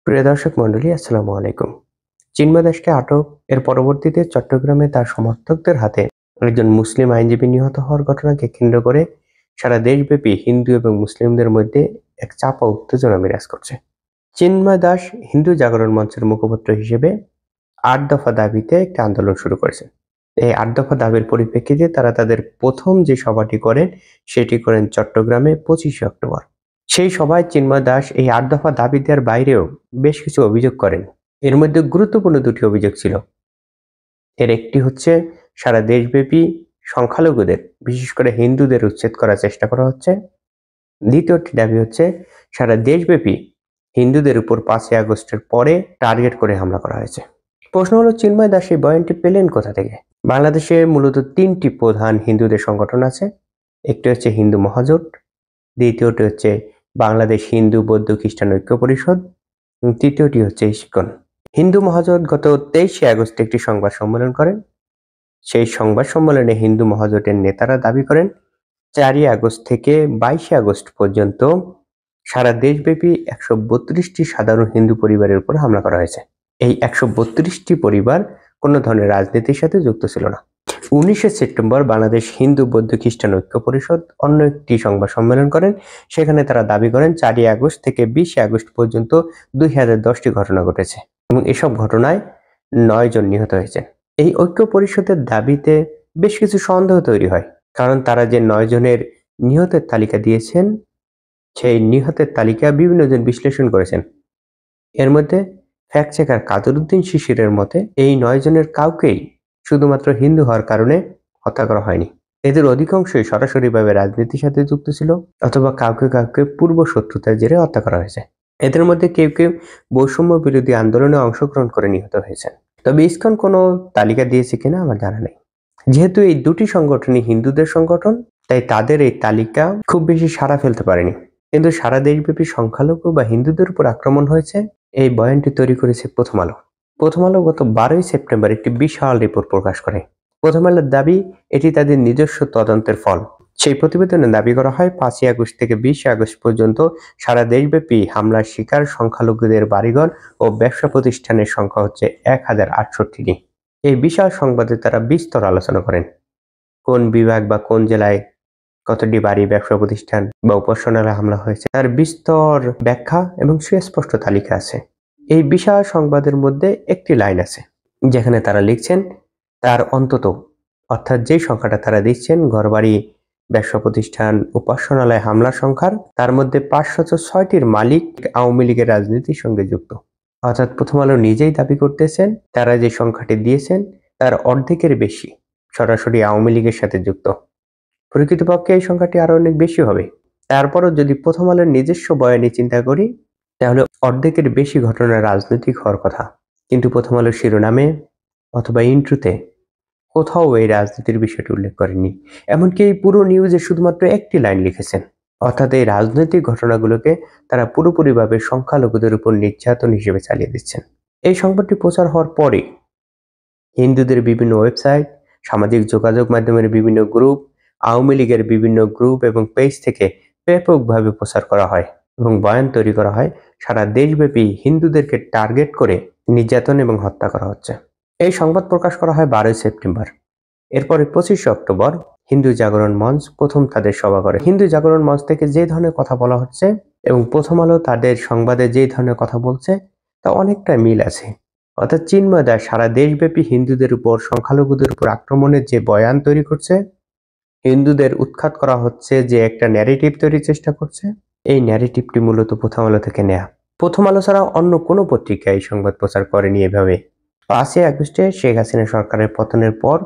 প্রিয় দর্শক মন্ডলী, আসসালামু আলাইকুম। চিন্ময় দাসকে আটক এর পরবর্তীতে চট্টগ্রামে তার সমর্থকদের হাতে একজন মুসলিম আইনজীবী নিহত হওয়ার ঘটনাকে কেন্দ্র করে সারা দেশব্যাপী হিন্দু এবং মুসলিমদের মধ্যে এক চাপা উত্তেজনা বিরাজ করছে। চিন্ময় দাস হিন্দু জাগরণ মঞ্চের মুখপাত্র হিসেবে ৮ দফা দাবিতে একটি আন্দোলন শুরু করেছেন। এই ৮ দফা দাবির পরিপ্রেক্ষিতে তারা তাদের প্রথম যে সভাটি করেন সেটি করেন চট্টগ্রামে ২৫শে অক্টোবর। সেই সভায় চিন্ময় দাস এই ৮ দফা দাবি দেওয়ার বাইরেও বেশ কিছু অভিযোগ করেন। এর মধ্যে গুরুত্বপূর্ণ দুটি অভিযোগ ছিল। এর একটি হচ্ছে সারা দেশব্যাপী সংখ্যালঘুদের, বিশেষ করে হিন্দুদের উচ্ছেদ করার চেষ্টা করা হচ্ছে। দ্বিতীয়টি দাবি হচ্ছে সারা দেশব্যাপী হিন্দুদের উপর ৫ই আগস্টের পরে টার্গেট করে হামলা করা হয়েছে। প্রশ্ন হলো, চিন্ময় দাস এই বয়ানটি পেলেন কোথা থেকে? বাংলাদেশে মূলত ৩টি প্রধান হিন্দুদের সংগঠন আছে। একটি হচ্ছে হিন্দু মহাজোট, দ্বিতীয়টি হচ্ছে বাংলাদেশ হিন্দু বৌদ্ধ খ্রিস্টান ঐক্য পরিষদ এবং তৃতীয়টি হচ্ছে ইসকন। হিন্দু মহাজোট গত ২৩শে আগস্ট একটি সংবাদ সম্মেলন করেন। সেই সংবাদ সম্মেলনে হিন্দু মহাজোটের নেতারা দাবি করেন ৪ই আগস্ট থেকে ২২শে আগস্ট পর্যন্ত সারা দেশব্যাপী ১৩২টি সাধারণ হিন্দু পরিবারের উপর হামলা করা হয়েছে। এই ১৩২টি পরিবার কোনো ধরনের রাজনীতির সাথে যুক্ত ছিল না। ১৯শে সেপ্টেম্বর বাংলাদেশ হিন্দু বৌদ্ধ খ্রিস্টান ঐক্য পরিষদ অন্য একটি সংবাদ সম্মেলন করেন। সেখানে তারা দাবি করেন ৪ই আগস্ট থেকে ২০শে আগস্ট পর্যন্ত ২০১০টি ঘটনা ঘটেছে এবং এসব ঘটনায় ৯ জন নিহত হয়েছেন। এই ঐক্য পরিষদের দাবিতে বেশ কিছু সন্দেহ তৈরি হয়, কারণ তারা যে ৯ জনের নিহতের তালিকা দিয়েছেন সেই নিহতের তালিকা বিভিন্ন জন বিশ্লেষণ করেছেন। এর মধ্যে ফ্যাক্ট চেকার কাদরউদ্দিন শিশিরের মতে এই ৯ জনের কাউকেই শুধুমাত্র হিন্দু হওয়ার কারণে হত্যা করা হয়নি। এদের অধিকাংশই সরাসরিভাবে রাজনীতির সাথে যুক্ত ছিল অথবা কাউকে কাউকে পূর্ব শত্রুতার জেরে হত্যা করা হয়েছে। এদের মধ্যে কেউ কেউ বৈষম্য বিরোধী আন্দোলনে অংশগ্রহণ করে নিহত হয়েছেন। তবে ইসকন কোনো তালিকা দিয়েছে কিনা আমার জানা নেই। যেহেতু এই দুটি সংগঠনই হিন্দুদের সংগঠন, তাই তাদের এই তালিকা খুব বেশি সাড়া ফেলতে পারেনি। কিন্তু সারা দেশব্যাপী সংখ্যালঘু বা হিন্দুদের উপর আক্রমণ হয়েছে, এই বয়ানটি তৈরি করেছে প্রথম আলো। প্রথম আলো গত ১২ই সেপ্টেম্বর একটি বিশাল রিপোর্ট প্রকাশ করে। প্রথম আলোর দাবি এটি তাদের নিজস্ব তদন্তের ফল। সেই প্রতিবেদনে দাবি করা হয় ৫ই আগস্ট থেকে ২০শে আগস্ট পর্যন্ত সারা দেশব্যাপী হামলার শিকার সংখ্যালঘুদের বাড়িঘর ও ব্যবসা প্রতিষ্ঠানের সংখ্যা হচ্ছে ১,০৬৮টি। এই বিশাল সংবাদে তারা বিস্তর আলোচনা করেন। কোন বিভাগ বা কোন জেলায় কতটি বাড়ি, ব্যবসা প্রতিষ্ঠান বা উপাসনালয়ে হামলা হয়েছে তার বিস্তর ব্যাখ্যা এবং সুস্পষ্ট তালিকা আছে। এই বিশাল সংবাদের মধ্যে একটি লাইন আছে যেখানে তারা লিখছেন তার অন্তত, অর্থাৎ যে সংখ্যাটা তারা দিচ্ছেন ঘরবাড়ি, ব্যবসা প্রতিষ্ঠান, উপাসনালয় হামলার সংখ্যার, তার মধ্যে ৫০৬টির মালিক আওয়ামী লীগের রাজনীতির সঙ্গে যুক্ত। অর্থাৎ প্রথম আলো নিজেই দাবি করতেছেন তারা যে সংখ্যাটি দিয়েছেন তার অর্ধেকের বেশি সরাসরি আওয়ামী লীগের সাথে যুক্ত। প্রকৃতপক্ষে এই সংখ্যাটি আরো অনেক বেশি হবে। তারপরও যদি প্রথম আলোর নিজস্ব বয়ানে চিন্তা করি তাহলে অর্ধেকের বেশি ঘটনা রাজনৈতিক হওয়ার কথা, কিন্তু প্রথম আলোর শিরোনামে অথবা ইন্ট্রোতে কোথাও এই রাজনীতির বিষয়টি উল্লেখ করেননি। এমনকি এই পুরো নিউজে শুধুমাত্র একটি লাইন লিখেছেন, অর্থাৎ এই রাজনৈতিক ঘটনাগুলোকে তারা পুরোপুরিভাবে সংখ্যালঘুদের উপর নির্যাতন হিসেবে চালিয়ে দিচ্ছেন। এই সংবাদটি প্রচার হওয়ার পরে হিন্দুদের বিভিন্ন ওয়েবসাইট, সামাজিক যোগাযোগ মাধ্যমের বিভিন্ন গ্রুপ, আওয়ামী লীগের বিভিন্ন গ্রুপ এবং পেজ থেকে ব্যাপকভাবে প্রচার করা হয় এবং বয়ান তৈরি করা হয় সারা দেশব্যাপী হিন্দুদেরকে টার্গেট করে নির্যাতন এবং হত্যা করা হচ্ছে। এই সংবাদ প্রকাশ করা হয় ১২ই সেপ্টেম্বর। এরপরে ২৫শে অক্টোবর হিন্দু জাগরণ মঞ্চ প্রথম তাদের সভা করে। হিন্দু জাগরণ মঞ্চ থেকে যে ধরনের কথা বলা হচ্ছে এবং প্রথম আলো তাদের সংবাদে যে ধরনের কথা বলছে তা অনেকটা মিল আছে। অর্থাৎ চিন্ময় দাস সারা দেশব্যাপী হিন্দুদের উপর, সংখ্যালঘুদের উপর আক্রমণের যে বয়ান তৈরি করছে, হিন্দুদের উৎখাত করা হচ্ছে যে একটা ন্যারেটিভ তৈরির চেষ্টা করছে, এই ন্যারেটিভটি মূলত প্রথম আলো থেকে নেয়া। প্রথম আলো ছাড়া অন্য কোনো পত্রিকা এই সংবাদ প্রচার করেনি এভাবে। ৫ই আগস্টে শেখ হাসিনা সরকারের পতনের পর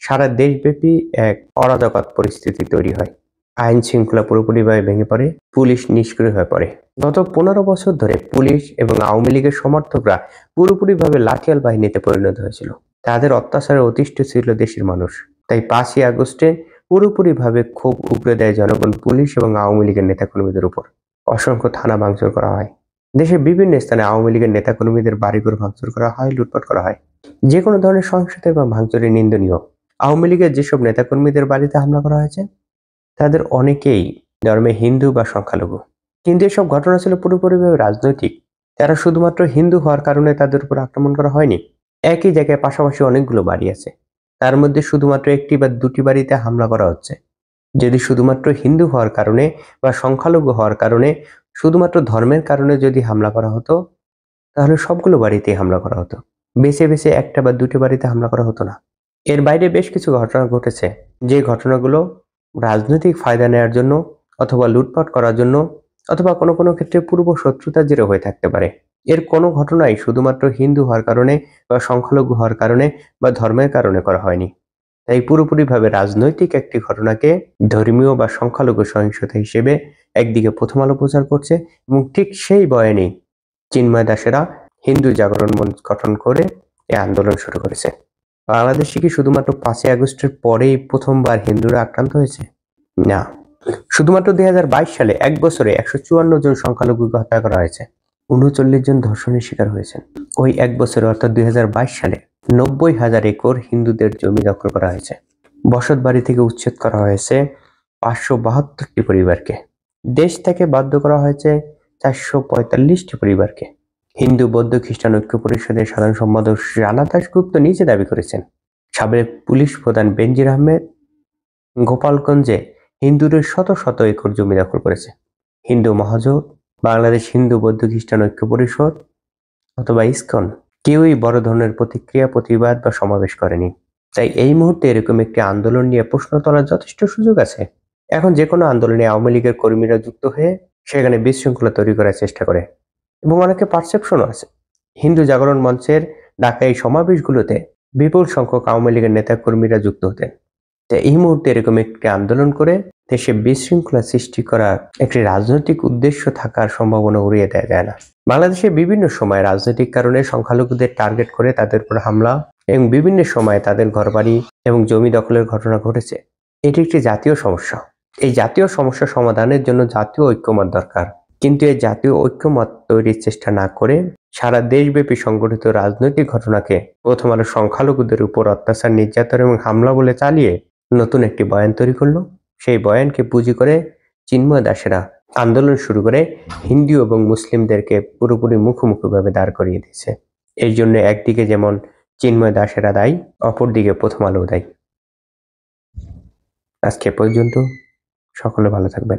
সারা দেশব্যাপী এক অরাজকতা পরিস্থিতি তৈরি হয়। আইন শৃঙ্খলা পুরোপুরিভাবে ভেঙে পড়ে, পুলিশ নিষ্ক্রিয় হয়ে পড়ে। গত ১৫ বছর ধরে পুলিশ এবং আওয়ামী লীগের সমর্থকরা পুরোপুরিভাবে লাঠিয়াল বাহিনীতে পরিণত হয়েছিল। তাদের অত্যাচারে অতিষ্ঠ ছিল দেশের মানুষ। তাই ৫ই আগস্টে পুরোপুরিভাবে ক্ষোভ উগরে দেয় জনগণ পুলিশ এবং আওয়ামী লীগের নেতাকর্মীদের উপর। অসংখ্য থানা ভাঙচুর করা হয়। দেশের বিভিন্ন স্থানে আওয়ামী লীগের নেতাকর্মীদের বাড়িঘর ভাঙচুর করা হয়, লুটপাট করা হয়। যে কোনো ধরনের সহিংসতা এবং ভাঙচুরের নিন্দনীয়। আওয়ামী লীগের যেসব নেতাকর্মীদের বাড়িতে হামলা করা হয়েছে তাদের অনেকেই ধর্মে হিন্দু বা সংখ্যালঘু, কিন্তু এসব ঘটনা ছিল পুরোপুরিভাবে রাজনৈতিক। তারা শুধুমাত্র হিন্দু হওয়ার কারণে তাদের উপর আক্রমণ করা হয়নি। একই জায়গায় পাশাপাশি অনেকগুলো বাড়ি আছে, তার মধ্যে শুধুমাত্র একটি বা দুটি বাড়িতে হামলা করা হচ্ছে। যদি শুধুমাত্র হিন্দু হওয়ার কারণে বা সংখ্যালঘু হওয়ার কারণে, শুধুমাত্র ধর্মের কারণে যদি হামলা করা হতো, তাহলে সবগুলো বাড়িতেই হামলা করা হতো। বেছে বেছে একটা বা দুটি বাড়িতে হামলা করা হতো না। এর বাইরে বেশ কিছু ঘটনা ঘটেছে, যে ঘটনাগুলো রাজনৈতিক ফায়দা নেওয়ার জন্য অথবা লুটপাট করার জন্য অথবা কোনো কোনো ক্ষেত্রে পূর্ব শত্রুতার জেরে হয়ে থাকতে পারে। এর কোনো ঘটনাই শুধুমাত্র হিন্দু হওয়ার কারণে বা সংখ্যালঘু হওয়ার কারণে বা ধর্মের কারণে করা হয়নি। তাই পুরোপুরিভাবে রাজনৈতিক একটি ঘটনাকে ধর্মীয় বা সংখ্যালঘু সহিংসতা হিসেবে একদিকে প্রথম আলো প্রচার করছে, এবং ঠিক সেই বয়ানেই চিন্ময় দাসেরা হিন্দু জাগরণ মঞ্চ গঠন করে এই আন্দোলন শুরু করেছে। বাংলাদেশে কি শুধুমাত্র 5ই আগস্টের পরেই প্রথমবার হিন্দুরা আক্রান্ত হয়েছে? না, শুধুমাত্র 2022 সালে এক বছরে 154 জন সংখ্যালঘুকে হত্যা করা হয়েছে, 39 জন ধর্ষণের শিকার হয়েছেন। ওই এক বছরে অর্থাৎ 2022 সালে 90,000 একর হিন্দুদের জমি দখল করা হয়েছে। বসত বাড়ি থেকে উচ্ছেদ করা হয়েছে 572টি পরিবারকে। দেশ থেকে বাধ্য করা হয়েছে 445টি পরিবারকে। হিন্দু বৌদ্ধ খ্রিস্টান ঐক্য পরিষদের সাধারণ সম্পাদক রানা দাশগুপ্ত নিজে দাবি করেছেন, সাবেক পুলিশ প্রধান বেনজির আহমেদ গোপালগঞ্জে হিন্দুদের শত শত একর জমি দখল করেছে। হিন্দু মহাজোট, বাংলাদেশ হিন্দু বৌদ্ধ খ্রিস্টান ঐক্য পরিষদ অথবা ইসকন কেউই বড় ধরনের প্রতিক্রিয়া, প্রতিবাদ বা সমাবেশ করেনি। তাই এই মুহূর্তে এরকম একটি আন্দোলন নিয়ে প্রশ্ন তোলার যথেষ্ট সুযোগ আছে। এখন যে কোনো আন্দোলনে আওয়ামী লীগের কর্মীরা যুক্ত হয়ে সেখানে বিশৃঙ্খলা তৈরি করার চেষ্টা করে, এবং অনেকে পারসেপশনও আছে। হিন্দু জাগরণ মঞ্চের ডাকা এই সমাবেশগুলোতে বিপুল সংখ্যক আওয়ামী লীগের নেতা কর্মীরা যুক্ত হতেন। তাই এই মুহূর্তে এরকম একটি আন্দোলন করে দেশে বিশৃঙ্খলা সৃষ্টি করার একটি রাজনৈতিক উদ্দেশ্য থাকার সম্ভাবনা উড়িয়ে দেওয়া যায় না। বাংলাদেশে বিভিন্ন সময় রাজনৈতিক কারণে সংখ্যালঘুদের টার্গেট করে তাদের উপর হামলা এবং বিভিন্ন সময় তাদের ঘরবাড়ি এবং জমি দখলের ঘটনা ঘটেছে। এটি একটি জাতীয় সমস্যা। এই জাতীয় সমস্যা সমাধানের জন্য জাতীয় ঐক্যমত দরকার, কিন্তু এই জাতীয় ঐক্যমত তৈরির চেষ্টা না করে সারা দেশব্যাপী সংগঠিত রাজনৈতিক ঘটনাকে প্রথম আলো সংখ্যালঘুদের উপর অত্যাচার, নির্যাতন এবং হামলা বলে চালিয়ে নতুন একটি বয়ান তৈরি করলো। সেই বয়ানকে পুঁজি করে চিন্ময় দাসেরা আন্দোলন শুরু করে হিন্দু এবং মুসলিমদেরকে পুরোপুরি মুখোমুখিভাবে দাঁড় করিয়ে দিয়েছে। এই জন্য একদিকে যেমন চিন্ময় দাসেরা দায়ী, অপরদিকে প্রথম আলো দায়ী। আজকে পর্যন্ত, সকলে ভালো থাকবেন।